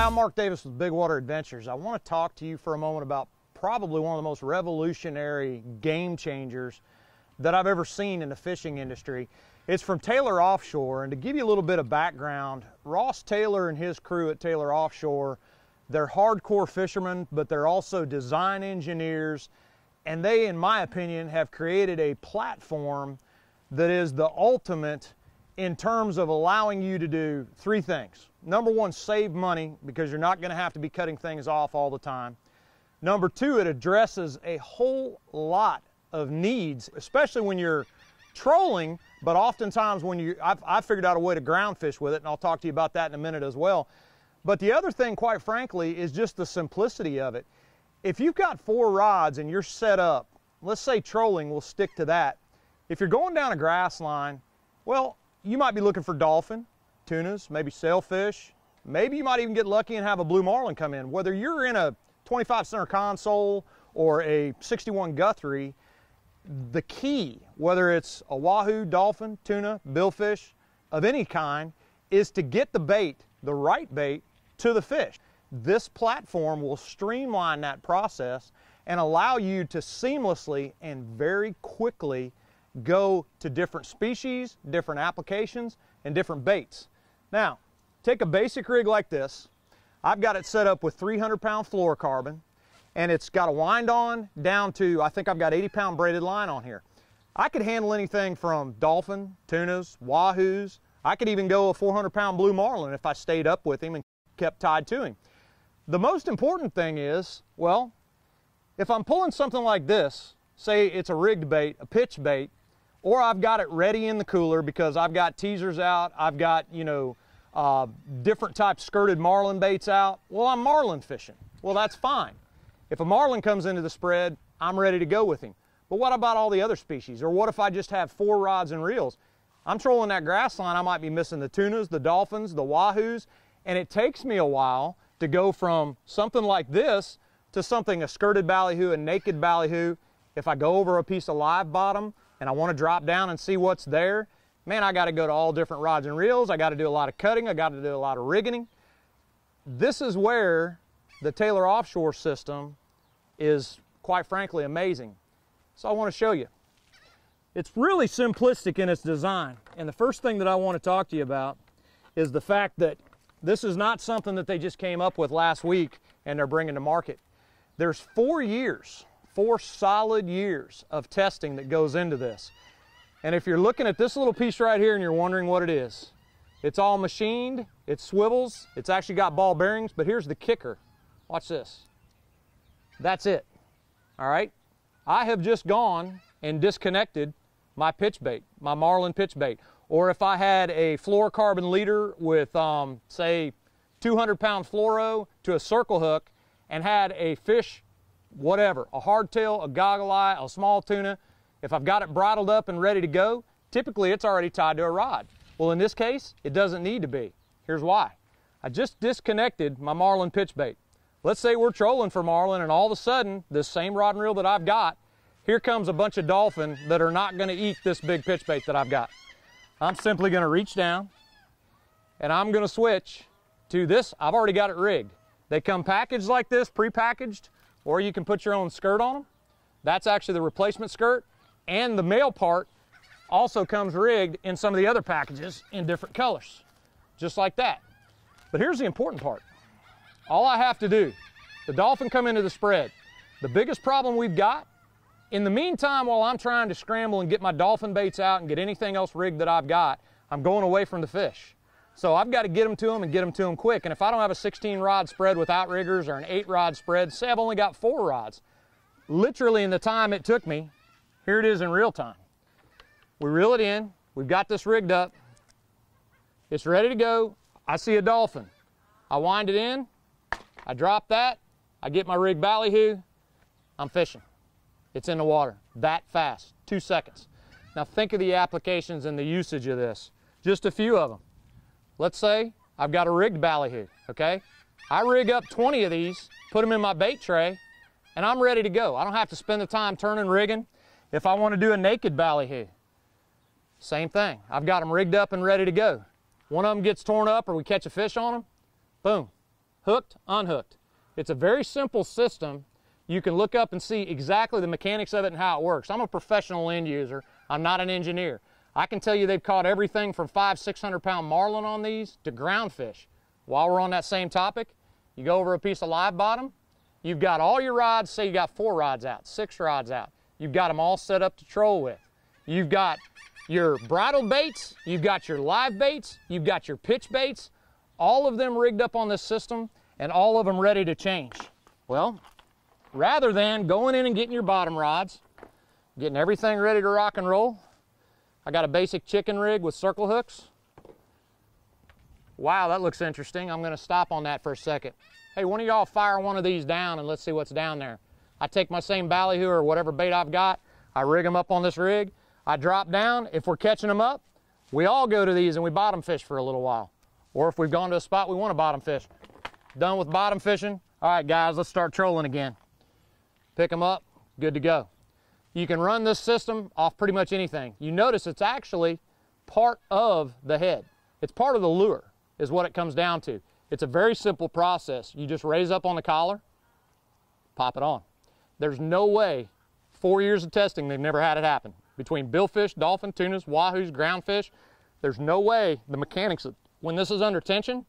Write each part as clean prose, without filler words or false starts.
Hi, I'm Mark Davis with Big Water Adventures. I want to talk to you for a moment about probably one of the most revolutionary game changers that I've ever seen in the fishing industry. It's from Taylor Offshore, and to give you a little bit of background, Ross Taylor and his crew at Taylor Offshore, they're hardcore fishermen, but they're also design engineers, and they, in my opinion, have created a platform that is the ultimate in terms of allowing you to do three things. Number one, save money, because you're not going to have to be cutting things off all the time. Number two, it addresses a whole lot of needs, especially when you're trolling, but oftentimes when I've figured out a way to ground fish with it, and I'll talk to you about that in a minute as well. But the other thing, quite frankly, is just the simplicity of it. If you've got 4 rods and you're set up, let's say trolling, we'll stick to that. If you're going down a grass line, well, you might be looking for dolphin, tunas, maybe sailfish. Maybe you might even get lucky and have a blue marlin come in. Whether you're in a 25 center console or a 61 Guthrie, the key, whether it's a wahoo, dolphin, tuna, billfish of any kind, is to get the bait, the right bait, to the fish. This platform will streamline that process and allow you to seamlessly and very quickly go to different species, different applications, and different baits. Now, take a basic rig like this. I've got it set up with 300-pound fluorocarbon, and it's got a wind on down to, I think I've got 80-pound braided line on here. I could handle anything from dolphin, tunas, wahoos. I could even go a 400-pound blue marlin if I stayed up with him and kept tied to him. The most important thing is, well, if I'm pulling something like this, say it's a rigged bait, a pitch bait, or I've got it ready in the cooler because I've got teasers out, I've got, different types skirted marlin baits out, well, I'm marlin fishing. Well, that's fine. If a marlin comes into the spread, I'm ready to go with him. But what about all the other species? Or what if I just have 4 rods and reels? I'm trolling that grass line, I might be missing the tunas, the dolphins, the wahoos, and it takes me a while to go from something like this to something, a skirted ballyhoo, a naked ballyhoo. If I go over a piece of live bottom and I want to drop down and see what's there, man, I got to go to all different rods and reels. I got to do a lot of cutting. I got to do a lot of rigging. This is where the Taylor Offshore system is, quite frankly, amazing. So I want to show you. It's really simplistic in its design. And the first thing that I want to talk to you about is the fact that this is not something that they just came up with last week and they're bringing to market. There's 4 years, 4 solid years of testing that goes into this. And if you're looking at this little piece right here and you're wondering what it is, it's all machined, it swivels, it's actually got ball bearings, but here's the kicker. Watch this. That's it. All right? I have just gone and disconnected my pitch bait, my marlin pitch bait. Or if I had a fluorocarbon leader with, say, 200-pound fluoro to a circle hook and had a fish, whatever, a hardtail, a goggle eye, a small tuna, if I've got it bridled up and ready to go, typically it's already tied to a rod. Well, in this case, it doesn't need to be. Here's why. I just disconnected my marlin pitch bait. Let's say we're trolling for marlin and all of a sudden, this same rod and reel that I've got, here comes a bunch of dolphin that are not going to eat this big pitch bait that I've got. I'm simply going to reach down and I'm going to switch to this. I've already got it rigged. They come packaged like this, pre-packaged, or you can put your own skirt on them. That's actually the replacement skirt. And the male part also comes rigged in some of the other packages in different colors, just like that. But here's the important part. All I have to do, the dolphin come into the spread. The biggest problem we've got, in the meantime, while I'm trying to scramble and get my dolphin baits out and get anything else rigged that I've got, I'm going away from the fish. So I've got to get them to them and get them to them quick. And if I don't have a 16-rod spread with outriggers or an 8-rod spread, say I've only got 4 rods, literally in the time it took me, here it is in real time. We reel it in, we've got this rigged up, it's ready to go. I see a dolphin. I wind it in, I drop that, I get my rigged ballyhoo, I'm fishing. It's in the water, that fast, 2 seconds. Now think of the applications and the usage of this. Just a few of them. Let's say I've got a rigged ballyhoo, okay? I rig up 20 of these, put them in my bait tray, and I'm ready to go. I don't have to spend the time turning rigging. If I want to do a naked ballyhoo, same thing. I've got them rigged up and ready to go. One of them gets torn up or we catch a fish on them, boom, hooked, unhooked. It's a very simple system. You can look up and see exactly the mechanics of it and how it works. I'm a professional end user. I'm not an engineer. I can tell you they've caught everything from 500–600 pound marlin on these to ground fish. While we're on that same topic, you go over a piece of live bottom, you've got all your rods, say you got 4 rods out, 6 rods out. You've got them all set up to troll with. You've got your bridle baits, you've got your live baits, you've got your pitch baits, all of them rigged up on this system and all of them ready to change. Well, rather than going in and getting your bottom rods, getting everything ready to rock and roll, I got a basic chicken rig with circle hooks. Wow, that looks interesting. I'm gonna stop on that for a second. Hey, one of y'all fire one of these down and let's see what's down there. I take my same ballyhoo or whatever bait I've got, I rig them up on this rig, I drop down. If we're catching them up, we all go to these and we bottom fish for a little while. Or if we've gone to a spot we want to bottom fish. Done with bottom fishing. All right, guys, let's start trolling again. Pick them up, good to go. You can run this system off pretty much anything. You notice it's actually part of the head. It's part of the lure is what it comes down to. It's a very simple process. You just raise up on the collar, pop it on. There's no way, 4 years of testing, they've never had it happen. Between billfish, dolphin, tunas, wahoos, groundfish, there's no way the mechanics, when this is under tension,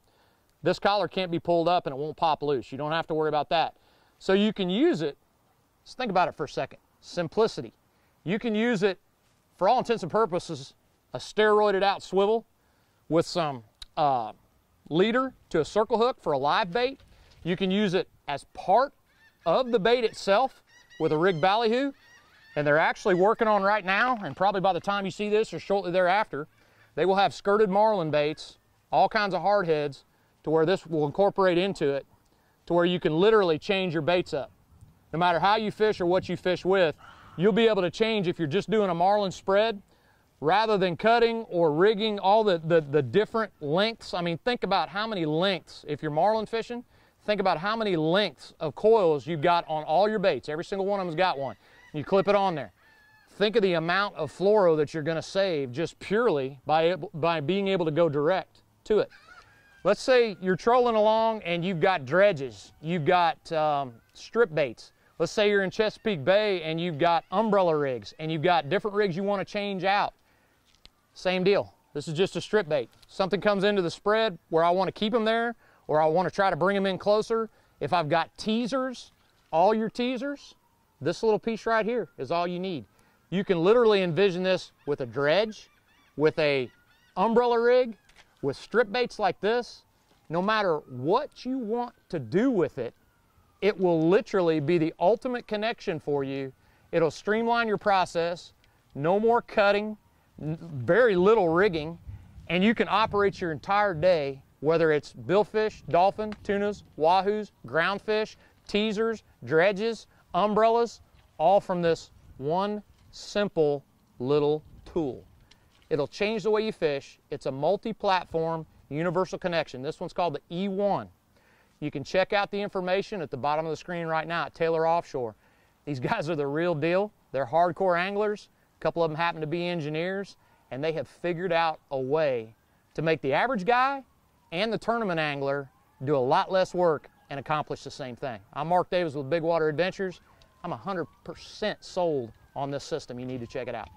this collar can't be pulled up and it won't pop loose. You don't have to worry about that. So you can use it, just think about it for a second. Simplicity. You can use it, for all intents and purposes, a steroided out swivel with some leader to a circle hook for a live bait. You can use it as part of the bait itself with a rig ballyhoo. And they're actually working on right now, and probably by the time you see this or shortly thereafter, they will have skirted marlin baits, all kinds of hard heads, to where this will incorporate into it, to where you can literally change your baits up. No matter how you fish or what you fish with, you'll be able to change if you're just doing a marlin spread, rather than cutting or rigging all the different lengths. I mean, think about how many lengths, if you're marlin fishing, think about how many lengths of coils you've got on all your baits. Every single one of them's got one. You clip it on there. Think of the amount of fluoro that you're going to save just purely by being able to go direct to it. Let's say you're trolling along and you've got dredges, you've got strip baits. Let's say you're in Chesapeake Bay and you've got umbrella rigs and you've got different rigs you want to change out. Same deal. This is just a strip bait. Something comes into the spread where I want to keep them there or I want to try to bring them in closer. If I've got teasers, all your teasers, this little piece right here is all you need. You can literally envision this with a dredge, with a umbrella rig, with strip baits like this. No matter what you want to do with it, it will literally be the ultimate connection for you. It'll streamline your process, no more cutting, very little rigging, and you can operate your entire day, whether it's billfish, dolphin, tunas, wahoos, groundfish, teasers, dredges, umbrellas, all from this one simple little tool. It'll change the way you fish. It's a multi-platform universal connection. This one's called the E1. You can check out the information at the bottom of the screen right now at Taylor Offshore. These guys are the real deal. They're hardcore anglers. A couple of them happen to be engineers, and they have figured out a way to make the average guy and the tournament angler do a lot less work and accomplish the same thing. I'm Mark Davis with Big Water Adventures. I'm 100% sold on this system. You need to check it out.